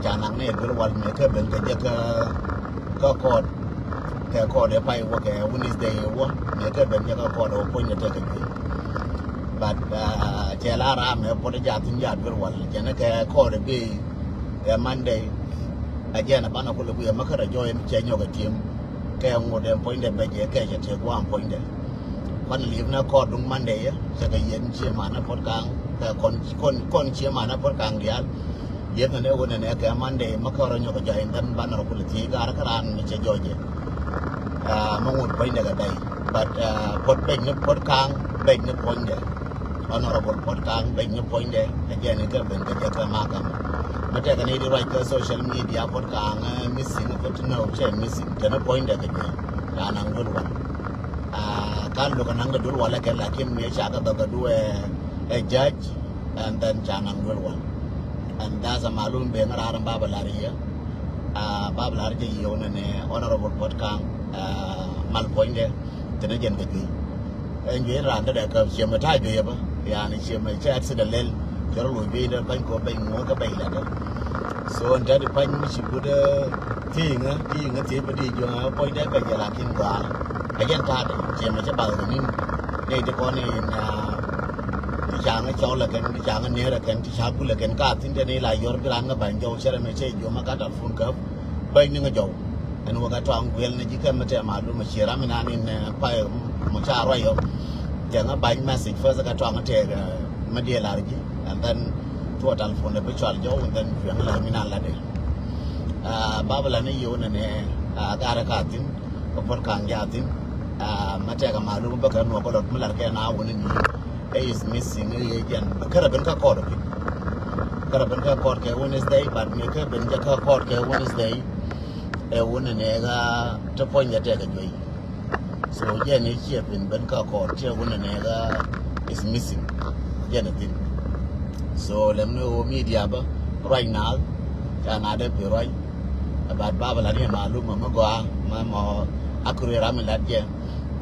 janang ne dur wal me ke ben ke ka ko de pai wo ke Wednesday wo me ke ben ke ko do ko ne te ke but che la ra me po de ja tin ja dur wal je ne ke ko de bi Monday again abana ko le bu makara joy che nyoga tim ke ngode point de be je ke je te kwa point deวันลีฟนะคอดุงมันเดียจะก็เย็นเชียมานะพอดกลางแต่คนเชียมานะพอดกลางเดียเย็นนั่นเองวันนี้แกมันเดียมาเข้าเราหยกใจกันบ้านเราคนละทีการกระดานไม่ใช่ย่อยมังงุดไปเด็กได้บัดพอดเป็นพอดกลางเป็นพอยเดียอันเราพอดกลางเป็นพอยเดียแต่แกนี่ก็เป็นก็จะมากกันมาแต่กันนี้ดีไรก็โซเชียลมีเดียพอดกลางมิสซิ่งก็ที่เราใช้มิสซิ่งแต่นั่นพอยเดียกันเนี่ยการนั่งดูวันkan lo kanang dul wala ke lakin me shaka ba dua a judge and then janang dul wala and that's a malum be ngararan babalariya babalariya yona ne honorable potkang mal poinde tene jen ke gi en ge ran da ka chema ta ge ba ya ni chema cha accident lel joro lo be da ban ko ban mo ka bai la da so on da pan mi shi guda tinga ti ba di jo poinde ba ge lakin ga again tadi cuma coba ini di koni jangan jauh lagi jangan ni lagi dicapu lagi kat ini ni lah yor bilang nggak jauh cara macam jauh maka telepon ke bayi ni jauh dan waktu tu angguil ni jika macam malu macam ramai nani apa macam apa yo jangan bayi masih first kat tu angguil media lagi and then tu telepon lebih jual jauh and then yang lain minat lagi babala ni yo ni agak katin kepor kang jatin matega malum baka no ko dot mular ke na woni ni is missing again karaben ka ko ke Wednesday but me ka ben ka ko ke Wednesday woni ne ga to ponya te ga joyi so je ne chi ben ka ko te woni ne ga is missing je ne tin so lem no media ba right now na de pe right about babala ni malum ma go ma akure ramilat je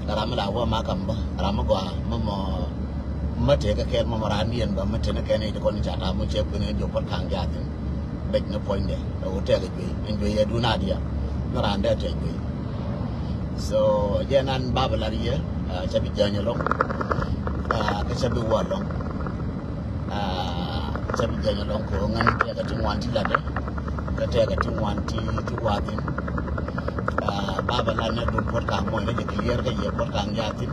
ramala wa makamba ramagwa mama mate ka ken mama ranian ba mate na ken ito ko ni chata mo che ko ni jo pot kang jatin bek na point de o te ga bi enjoy ya duna dia na randa te bi so je nan babalaria cha bi janya long ka cha bi wa long cha bi janya long ko ngan ya ka tingwan ti la de ka te ka tingwan ti wa din babala na dun pot kang mo ne clear ga ye pot kang yatin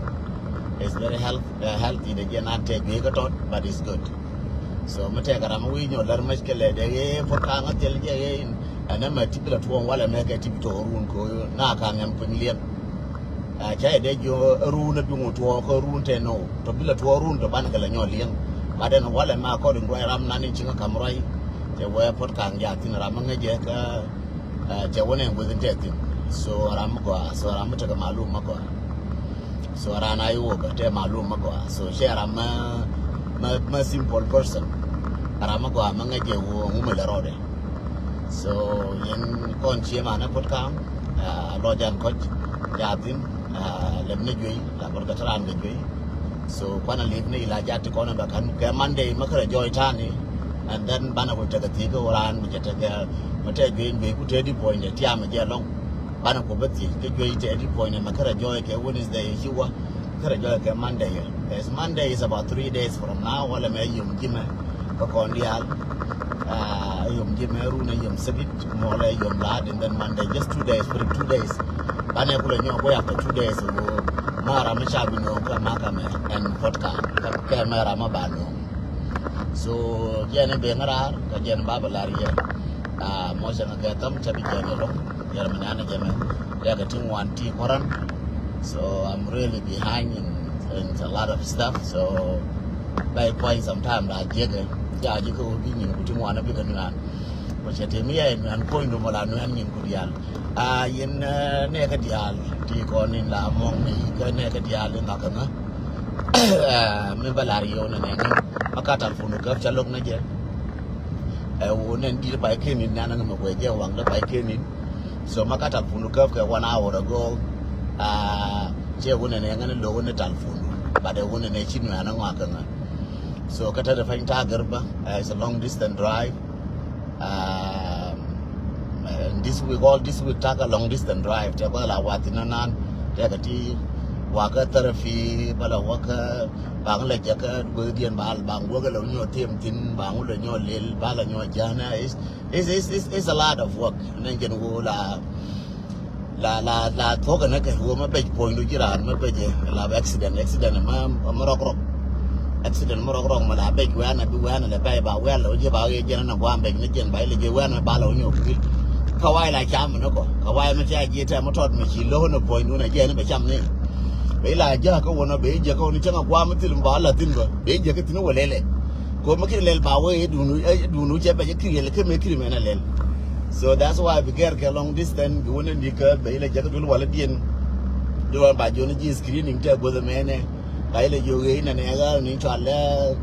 is very healthy de gen ante ge ga tot but is good so mate ga ram wi nyo dar maskele de ye pot kang atel je ye ana ma tibla tuon wala me ga tibito run ko na ka ngam pin lien cha de jo ru na dungo to ko run te no to bila to run to ban ga la nyo lien baden wala ma ko dun go ram na ni chinga kamrai je we pot kang yatin ram nga je ka je wona nguzin te so ram ta ga malum mako so rana yi wo te malum mako so she ram ma simple person ram ko ma nga je wo mu la rode so yen kon che ma na pot kam lo jan ko jatin lem ne joyi la bor ga taran ga joyi so kwana lib ne ila jati ko na ba kan ke Monday makara joy tani and then bana ko ta ga ti ko ran mi ta ga mate joyi ku te di point ya tiam je long bana ko bati ke joyi te edit point makara joy ke Wednesday hiwa makara joy ke Monday as Monday is about 3 days from now wala me yum jima ko kon dial yum jima ru na yum sabit mo la yum lad and then Monday just 2 days for 2 days bana ko nyo ko after 2 days wo mara ma shabi no ka makame and podcast ka mara ma bano so jene be ngarar ka jene babalaria mo sana ka tam chabi jene lo Yarmanana Jama, they are getting one tea Koran. So I'm really behind in a lot of stuff. So by point sometime like Jagger, you could be in one of the Nuan. Which at me and point to Molanu in Kurial. In Negadial, Ticon in La Mong, Negadial in Nakana, Mibalario and Makata Funuka, Chalok Naja. I wouldn't deal by Kenny Nanama Waja, one by Kenny. So makata funuka kwa 1 hour ago che wona ne ngana lo wona talfunu ba da wona ne chinu ana ngaka nga so kata da fain ta garba it's a long distance drive this week, all this week, take a long distance drive. Take a la watinanan, take a tea, waka therapy, bala waka, bangla jacket, Guardian bal, bang, wuggle on your team, tin, bang, on your lil, bal on your jana. It's a lot of work. And then you can go la thoga na ke huwa mabej point ujiran mabeje la accident marok accident marok mala bej wana bi wana le bay ba wala oje ba ye jena na kwambe ne jen ba le je wana ba la onyo bil kawai la cham no ko kawai ma cha je ta ma tot ma chi lo no point na je ne ba cham ne be la ja ko wona be je ko ni changa kwa ma tilum ba la tin ba be je ke tin wolele ko ma ki lel ba we dunu je ba je kirele ke me kirime na lel. So that's why we get a long distance. We want to make a baile jacket will waladian. Do one by Johnny screening tag with a man. Baile you in an ega and into a leg.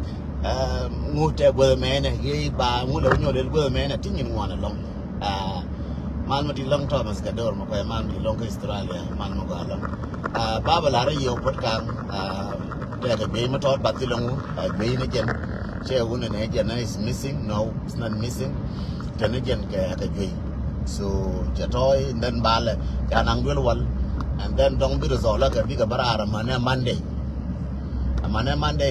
Move with a man. Yea, by Mulo with a man. I think in one along. Man, long Thomas Gador, my man, long Australia, man, Mogala. Babala, you put come. There's a game at all, but the long green again. Share one and agent is missing. No, it's not missing. Tenajan ke jui, so jatoy then bale kanang wal and then dong bi rezola ke bi ka barara mane Monday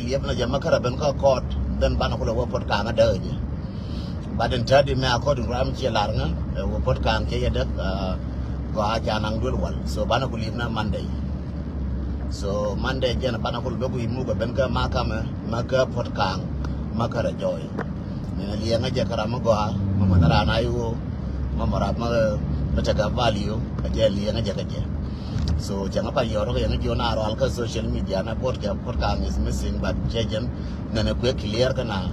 liep na jama kara ben ko court then bana ko wo pot ka ngada je baden tadi me according ram che larnga wo pot ka ke yeda ko aja nang wal so bana ko liep na Monday so Monday je na bana ko be ko imu ko ben ka makama maka pot ka makara joy na lianga je kara mo go Mamara na yo, mamara mataga value, a jelly and a jacket. So Janapa Yoro and Jona Alka social media and a podcast is missing, but Jajan, then a quick clear canal.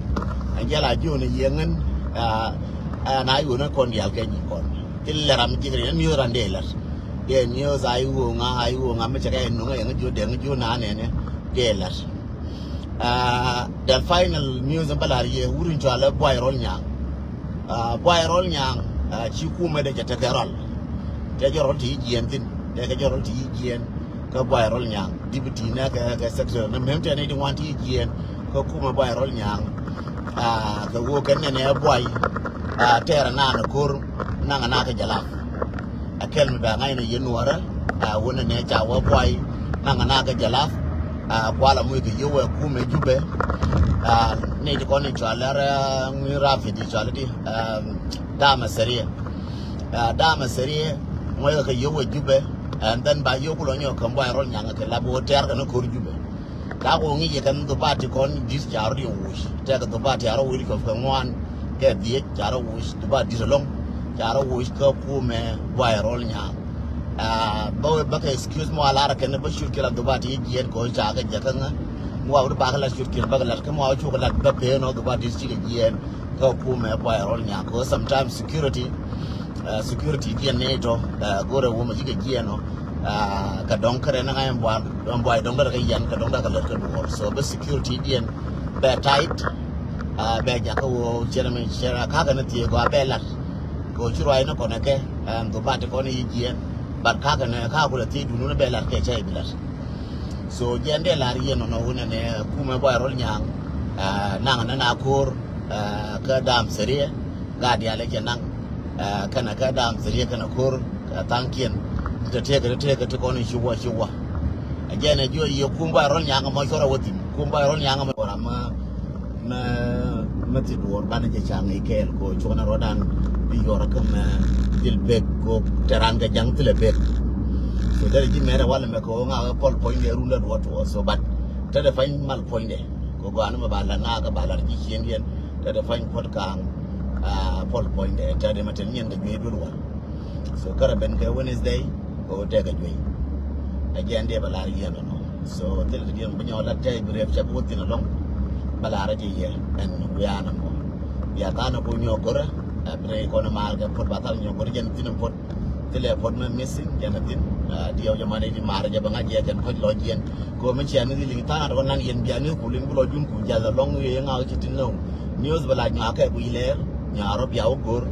And Jala June Yangan, and I would not con the Alcani. Till I'm giving a new randelas. The news I won't, Machaka, no, and you then you nan and Galas. The final news of Balaria wouldn't you allow boy roll young. Boy roll yang chiku mede jatagarol jajarol ti jien tin jajarol ti jien ka boy roll yang dibiti na ka sector na memte ne di wanti jien ka kuma boy roll yang ka wo kan ne boy tera na na kur na na ka jala akel mi ba ngai ne yenwara wona ne cha wa boy na na ka jala kwala mu ke yowe kume jube ne di koni chalara ngi rafi di chalati dama serie mo ka yowe jube and then ba yokulo nyo kan boy rol nyanga ke labo ter kan ko jube ka ko ngi kan do bati kon dis jaro yo wush te ka do bati aro wili ko kan wan ke die jaro wush do bati long jaro wush ka kume boy rol nyanga ba ka excuse mo ala kan ba shur kila do bati yen ko ja ga jakanga wa ba la shur kila ba la ka mo chu la ba pe no do bati chi ga yen ka kume boy rol nyanga ko sometimes security yen ne to gore wo ma ji ga yen no ka don kare na ngayon don boy don ka yan ka don ka ler ka do so the security yen be tight be ja ka wo chairman shara ka ga na tie go abela go chiro ai na ko na ke do ba te ko ni yen but ka ga na ka ko ti du no be la ke chai bilas so yen de la yen no wona ne kuma boy rol nyang na kor ka dam serie ga dia le kenan kana ka dam serie kana kor tankien ta tega ta konin shiwa again ajo yo kumba rol nyanga mo chora woti kumba rol nyanga mo ora ma ti do ban je changa ikel ko chona rodan bi yora kam dil bek ko teranga jang tile bek so dare ji mera wala me ko nga pol point de runda do to so bat ta da fain mal point de ko go anuma bala na ga balar ji yen ta da fain pot kang pol point de ta de maten yen da be do so kara ben ke Wednesday o tega jwe again de balari yeno no so tel de yem banyo la tay bi ref chabu tin long balara je ye en wiana mo ya kana ko nyo gora bre ko na mar ga pot batal nyo gora jen tin pot tele pot ma missing jana tin diaw jamane di mar ja banga je jen ko lo jen ko men chen ni li ta na nan yen biani ku lim lo jun ku ja la long ye nga ci tin no news bala nga ka bu ile nya ro biaw gor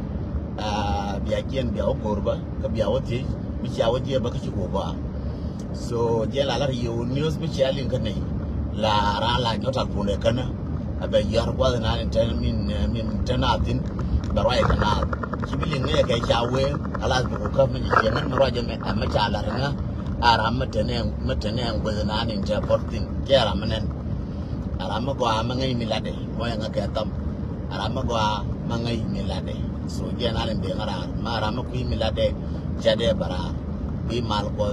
biya kien biaw gor ba ka biaw ti mi chawo je ba ka ci ko ba so je la yo news mi chalin kan nei la ra la nyotal pune kana abe yar kwa na tan min tanatin barwai kana kibilin ne ka ke chawe ala bu ka me je men roje me amma chala nga ara matene ngwezana ni nja portin ke ara menen ara ma gwa ma ngai milade mo nga ke tam ara ma gwa ma ngai milade so je na le be ngara ma ara ma ku milade jade bara bi mal ko